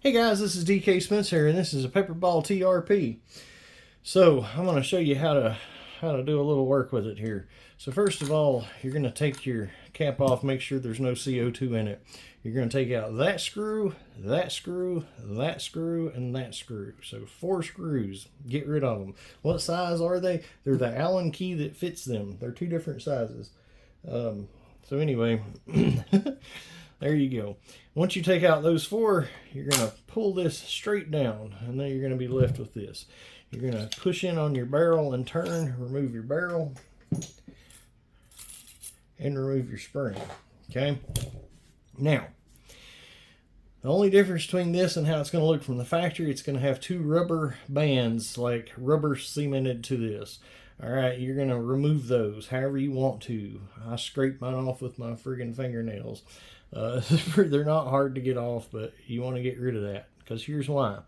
Hey guys, this is DK Spencer and this is a PepperBall TRP. So I'm going to show you how to do a little work with it here. So first of all, you're going to take your cap off, make sure there's no CO2 in it. You're going to take out that screw, that screw, that screw, and that screw. So 4 screws. Get rid of them. What size are they? They're the Allen key that fits them. They're 2 different sizes. So anyway, there you go. Once you take out those 4, you're going to pull this straight down, and then you're going to be left with this. You're going to push in on your barrel and turn, remove your barrel, and remove your spring. Okay? Now, the only difference between this and how it's going to look from the factory, it's going to have 2 rubber bands, like rubber cemented to this. Alright, you're going to remove those however you want to. I scrape mine off with my friggin' fingernails. They're not hard to get off, but you want to get rid of that. Because here's why.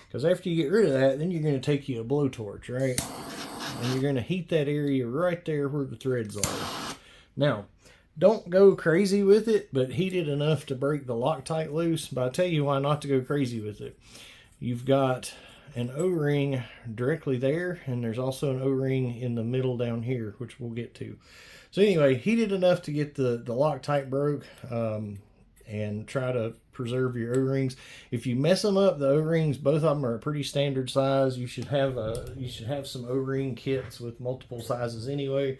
Because after you get rid of that, then you're going to take you a blowtorch, right? And you're going to heat that area right there where the threads are. Now, don't go crazy with it, but heat it enough to break the Loctite loose. But I'll tell you why not to go crazy with it. You've got an O-ring directly there, and there's also an O-ring in the middle down here, which we'll get to. So anyway, heat it enough to get the Loctite broke, and try to preserve your O-rings. If you mess them up, the O-rings, both of them are a pretty standard size. You should have some O-ring kits with multiple sizes anyway.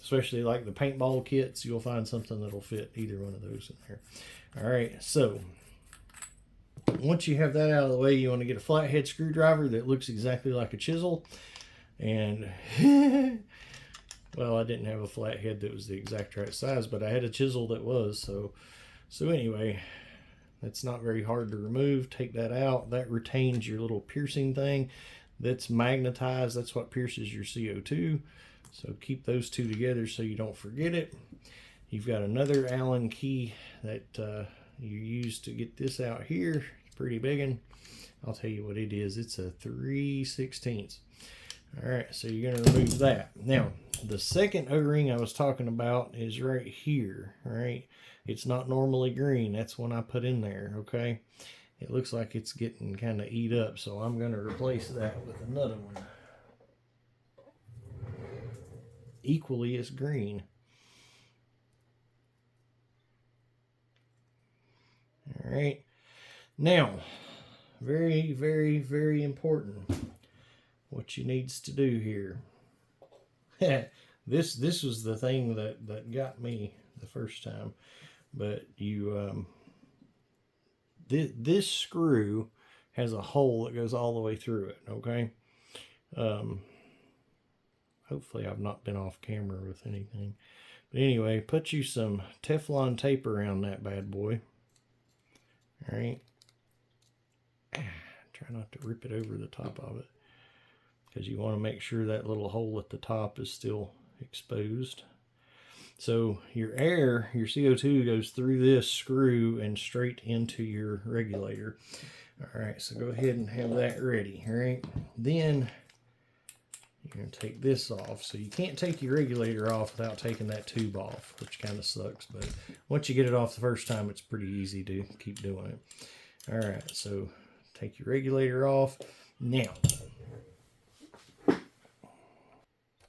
Especially like the paintball kits, you'll find something that'll fit either one of those in there. All right, so once you have that out of the way, you want to get a flathead screwdriver that looks exactly like a chisel. And well, I didn't have a flathead that was the exact right size, but I had a chisel that was. So anyway, that's not very hard to remove. Take that out. That retains your little piercing thing. That's magnetized. That's what pierces your CO2. So keep those 2 together so you don't forget it. You've got another Allen key that you use to get this out here. It's pretty big one. I'll tell you what it is. It's a 3/16. All right, so you're going to remove that. Now, the second O-ring I was talking about is right here. All right, it's not normally green. That's one I put in there. Okay, it looks like it's getting kind of eat up, so I'm going to replace that with another one. Equally as green. All right, now very, very, very important what you needs to do here. this was the thing that got me the first time, but you this screw has a hole that goes all the way through it. Okay, hopefully I've not been off camera with anything. But anyway, put you some Teflon tape around that bad boy. All right. Try not to rip it over the top of it, because you want to make sure that little hole at the top is still exposed. So your air, your CO2 goes through this screw and straight into your regulator. All right, so go ahead and have that ready. All right. Then you're going to take this off. So you can't take your regulator off without taking that tube off, which kind of sucks. But once you get it off the first time, it's pretty easy to keep doing it. All right, so take your regulator off. Now, I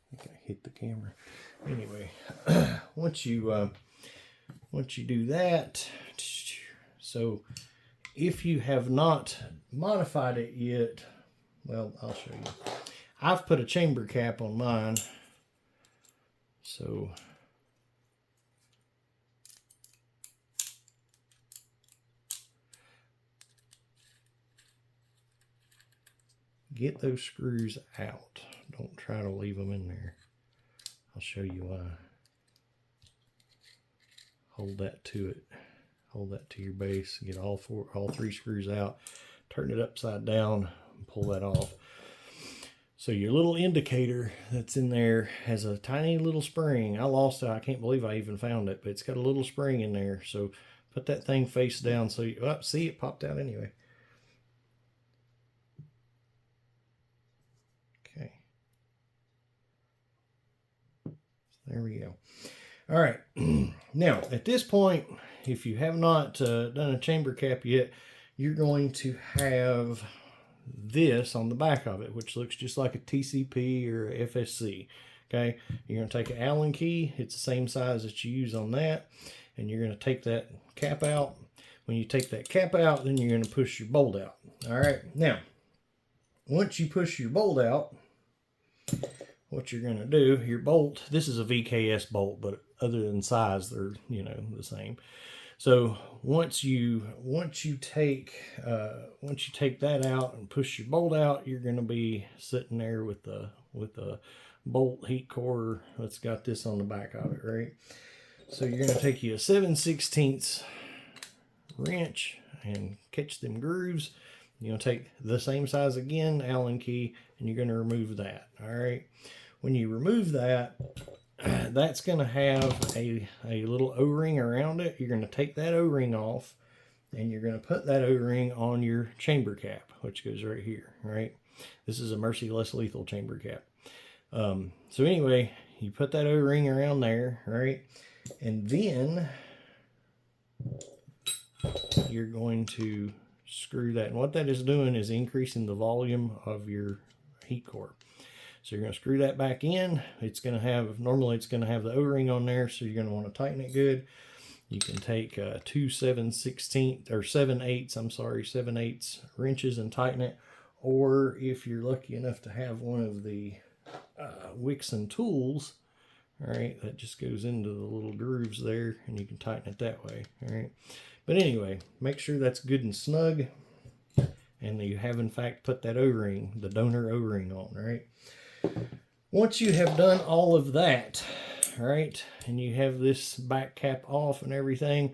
think I hit the camera. Anyway, once you do that, so if you have not modified it yet, well, I'll show you. I've put a chamber cap on mine, so get those screws out. Don't try to leave them in there. I'll show you why. Hold that to it. Hold that to your base. Get all 3 screws out. Turn it upside down and pull that off. So your little indicator that's in there has a tiny little spring. I lost it. I can't believe I even found it, but it's got a little spring in there. So put that thing face down so you, oh, see, it popped out anyway. Okay. There we go. All right. Now, at this point, if you have not done a chamber cap yet, you're going to have this on the back of it, which looks just like a TCP or a FSC. Okay, you're going to take an Allen key. It's the same size that you use on that, and you're going to take that cap out. When you take that cap out, then you're going to push your bolt out. All right, now once you push your bolt out, what you're going to do, your bolt, this is a VKS bolt, but other than size, they're, you know, the same. So once you take that out and push your bolt out, you're going to be sitting there with the bolt heat core that's got this on the back of it, right? So you're going to take you a 7/16 wrench and catch them grooves. You're going to take the same size again, Allen key, and you're going to remove that. All right. When you remove that, that's going to have a little O-ring around it. You're going to take that O-ring off, and you're going to put that O-ring on your chamber cap, which goes right here, right? This is a Merciless Lethal chamber cap. So anyway, you put that O-ring around there, right? And then you're going to screw that. And what that is doing is increasing the volume of your heat core. So you're going to screw that back in. It's going to have, normally it's going to have the O-ring on there, so you're going to want to tighten it good. You can take 2 7/8 wrenches and tighten it. Or if you're lucky enough to have one of the Wixon tools, all right, that just goes into the little grooves there, and you can tighten it that way, all right. But anyway, make sure that's good and snug, and you have in fact put that O-ring, the donor O-ring on, right? Once you have done all of that, all right, and you have this back cap off and everything,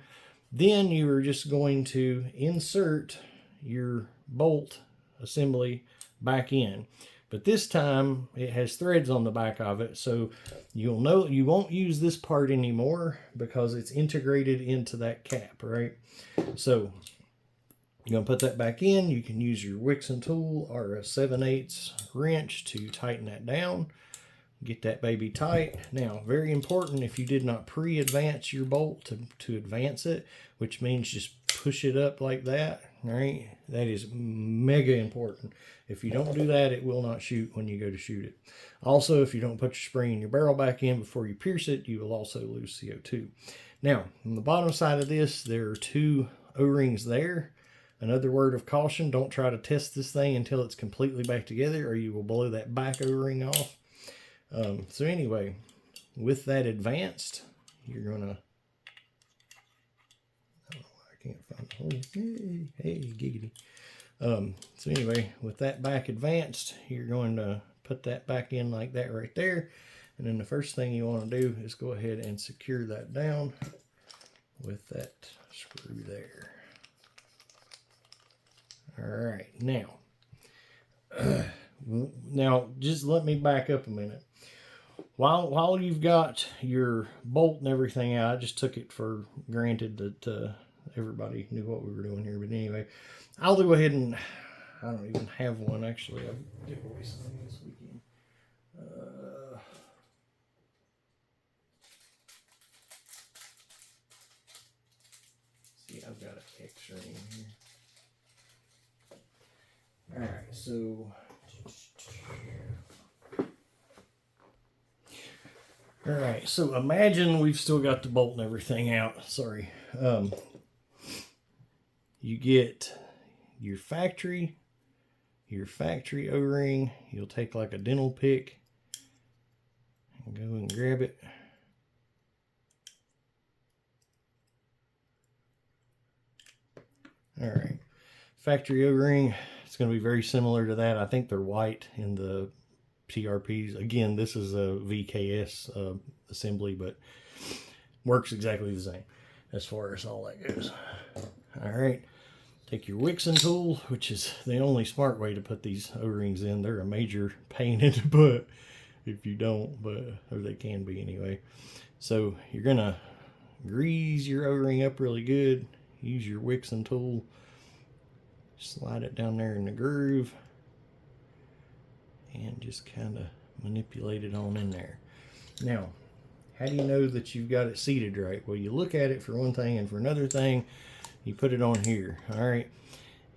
then you are just going to insert your bolt assembly back in. But this time it has threads on the back of it, so you'll know you won't use this part anymore because it's integrated into that cap, right? So you're going to put that back in. You can use your Wixon tool or a 7/8 wrench to tighten that down. Get that baby tight. Now, very important, if you did not pre-advance your bolt to advance it, which means just push it up like that, right? That is mega important. If you don't do that, it will not shoot when you go to shoot it. Also, if you don't put your spring and your barrel back in before you pierce it, you will also lose CO2. Now, on the bottom side of this, there are 2 O-rings there. Another word of caution, don't try to test this thing until it's completely back together, or you will blow that back O-ring off. So anyway, with that advanced, you're gonna, I don't know why I can't find the hole. Hey, giggity. So anyway, with that back advanced, you're going to put that back in like that right there. And then the first thing you want to do is go ahead and secure that down with that screw there. All right, now just let me back up a minute. While you've got your bolt and everything out, I just took it for granted that everybody knew what we were doing here. But anyway, I'll go ahead and, I don't even have one actually. I'll give away something this weekend. See, I've got an X-ray in here. All right, so imagine we've still got the bolt and everything out. Sorry. You get your factory O-ring. You'll take like a dental pick and go and grab it. All right, factory O-ring. It's going to be very similar to that. I think they're white in the TRPs. Again, this is a VKS assembly, but works exactly the same as far as all that goes. All right, take your Wixon tool, which is the only smart way to put these O-rings in. They're a major pain in the butt if you don't, but or they can be anyway. So you're gonna grease your O-ring up really good. Use your Wixon tool. Slide it down there in the groove and just kind of manipulate it on in there. Now, how do you know that you've got it seated right? Well, you look at it for one thing, and for another thing, you put it on here. All right.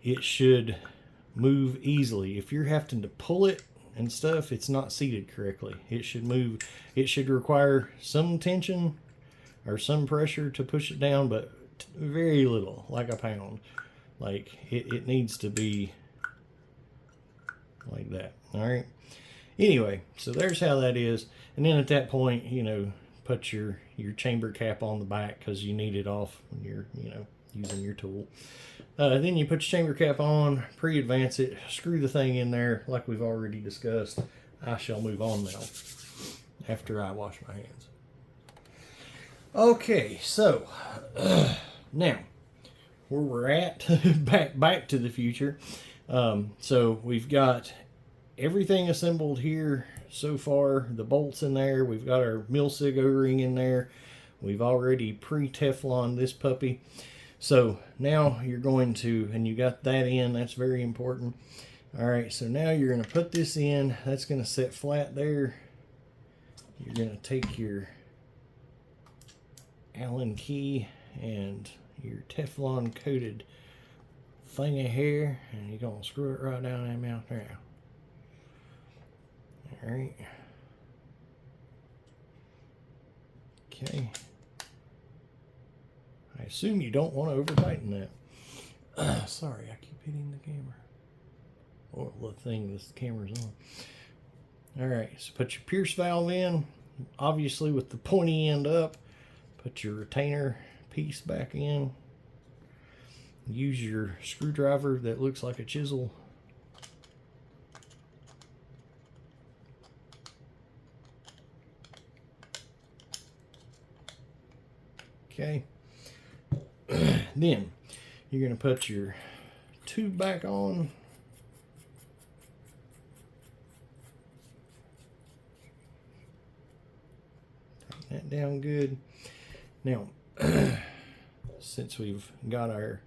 it should move easily. If you're having to pull it and stuff, it's not seated correctly. It should move. It should require some tension or some pressure to push it down, but very little, like a pound. Like it needs to be like that. All right. Anyway, so there's how that is. And then at that point, you know, put your chamber cap on the back because you need it off when you're, you know, using your tool. Then you put your chamber cap on, pre-advance it, screw the thing in there like we've already discussed. I shall move on now after I wash my hands. Okay, so now where we're at, back to the future. So we've got everything assembled here so far. The bolts in there. We've got our mil-sig O-ring in there. We've already pre-Teflon this puppy. So now you're going to, and you got that in. That's very important. All right, so now you're going to put this in. That's going to set flat there. You're going to take your Allen key and your Teflon coated thing of hair, and you're going to screw it right down that mouth there. All right. Okay. I assume you don't want to over tighten that. Sorry, I keep hitting the camera. Or the thing this camera's on. All right, so put your Pierce valve in, obviously with the pointy end up. Put your retainer piece back in. Use your screwdriver that looks like a chisel. Okay. Then you're going to put your tube back on. Tighten that down good. Now, since we've got our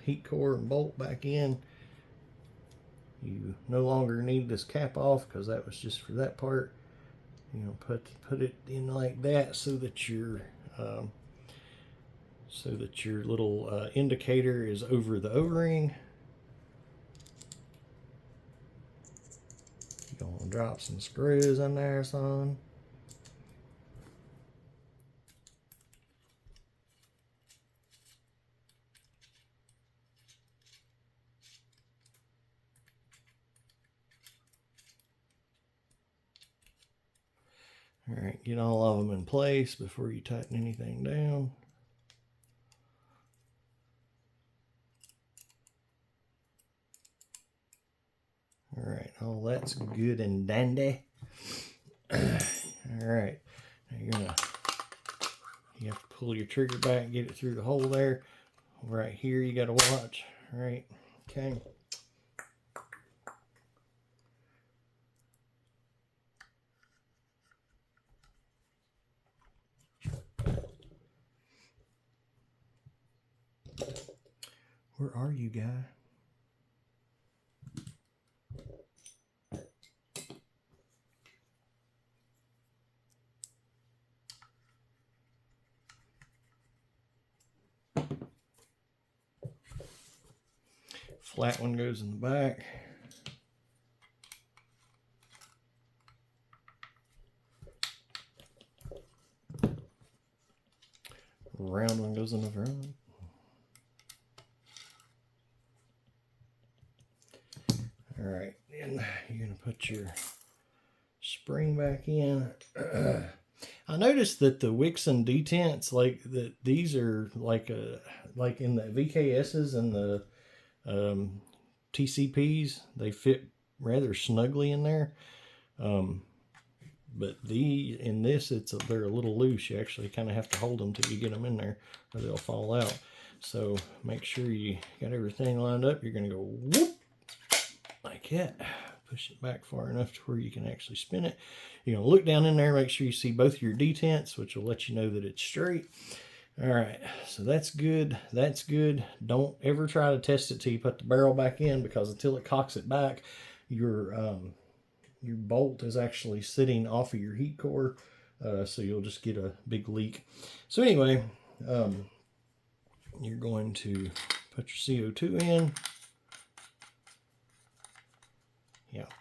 heat core and bolt back in, you no longer need this cap off because that was just for that part. You know, put it in like that so that your little indicator is over the O-ring. You're gonna drop some screws in there, son. All right, get all of them in place before you tighten anything down. All right, all that's good and dandy. All right, now you have to pull your trigger back, get it through the hole there. Right here, you got to watch. All right, okay. Where are you, guy? Flat one goes in the back. Round one goes in the front. All right, then you're gonna put your spring back in. I noticed that the wicks and detents, like that, these are like in the VKSs and the TCPs, they fit rather snugly in there. But in this, they're a little loose. You actually kind of have to hold them till you get them in there, or they'll fall out. So make sure you got everything lined up. You're gonna go whoop like that. Push it back far enough to where you can actually spin it. You're gonna look down in there, make sure you see both your detents, which will let you know that it's straight. All right, so that's good. That's good. Don't ever try to test it till you put the barrel back in, because until it cocks it back, your bolt is actually sitting off of your heat core, so you'll just get a big leak. So anyway, you're going to Put your CO2 in.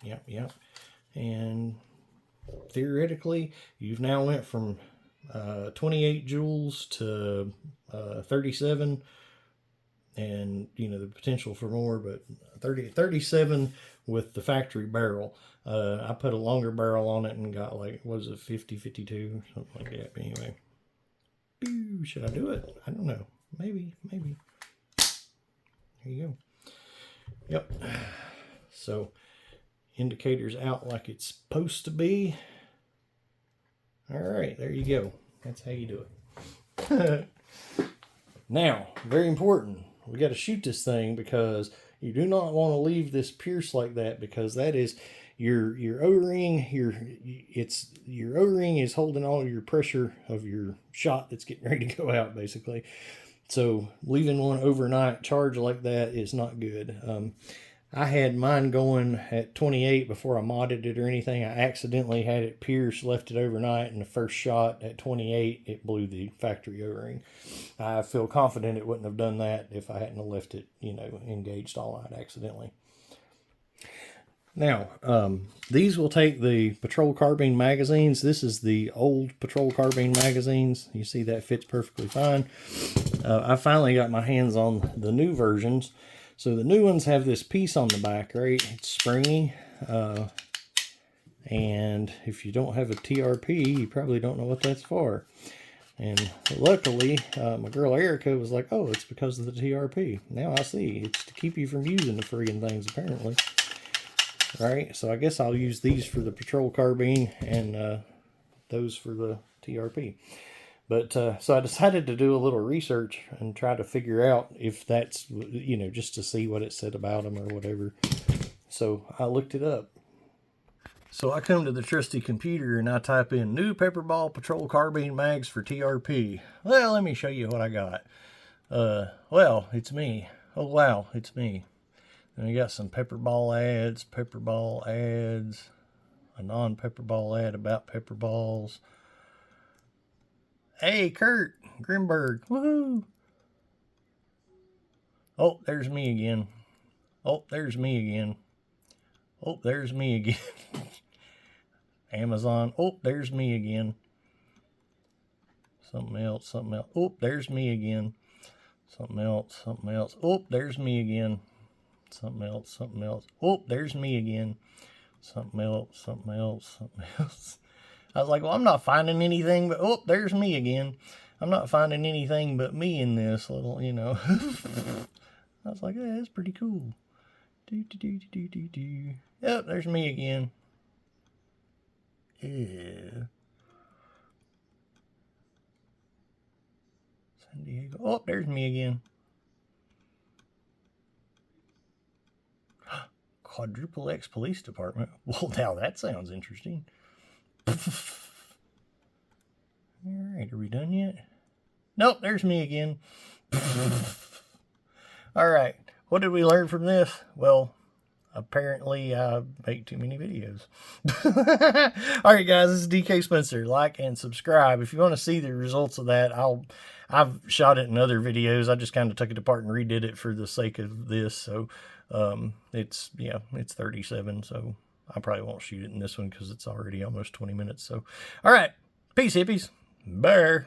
Yep. And theoretically, you've now went from 28 joules to 37, and you know the potential for more, but 37 with the factory barrel. I put a longer barrel on it and got like, what was it, 50, 52 or something like that. But anyway, should I do it? I don't know. Maybe. There you go. Yep. So indicator's out like it's supposed to be. All right, there you go. That's how you do it. Now, very important. We got to shoot this thing because you do not want to leave this pierce like that, because that is your O-ring. Your O-ring is holding all your pressure of your shot that's getting ready to go out, basically. So leaving one overnight charged like that is not good. I had mine going at 28 before I modded it or anything. I accidentally had it pierced, left it overnight, and the first shot at 28, it blew the factory O-ring. I feel confident it wouldn't have done that if I hadn't left it, engaged all night accidentally. Now, these will take the patrol carbine magazines. This is the old patrol carbine magazines. You see that fits perfectly fine. I finally got my hands on the new versions. So the new ones have this piece on the back, right? It's springy. And if you don't have a TRP, you probably don't know what that's for. And luckily, my girl Erica was like, oh, it's because of the TRP. Now I see. It's to keep you from using the friggin' things, apparently. Alright, so I guess I'll use these for the patrol carbine and those for the TRP. But so I decided to do a little research and try to figure out if that's, just to see what it said about them or whatever. So I looked it up. So I come to the trusty computer and I type in new PepperBall patrol carbine mags for TRP. Well, let me show you what I got. Well, it's me. Oh, wow, it's me. And we got some PepperBall ads, a non-PepperBall ad about PepperBalls. Hey, Kurt Grimberg, woohoo! Oh, there's me again. Oh, there's me again. Oh, there's me again. Amazon. Oh, there's me again. Something else. Oh, there's me again. Something else. Oh, there's me again. Something else. Oh, there's me again. Something else. I was like, well, I'm not finding anything, but oh, there's me again. I'm not finding anything but me in this little, I was like, hey, that's pretty cool. Yep, there's me again. Yeah. San Diego. Oh, there's me again. Quadruple X Police Department. Well, now that sounds interesting. Alright, are we done yet? Nope, there's me again. Alright, what did we learn from this? Well, apparently I make too many videos. Alright guys, this is DK Spencer. Like and subscribe. If you want to see the results of that, I've shot it in other videos. I just kind of took it apart and redid it for the sake of this. So it's 37, so I probably won't shoot it in this one because it's already almost 20 minutes. So, all right. Peace, hippies. Bye.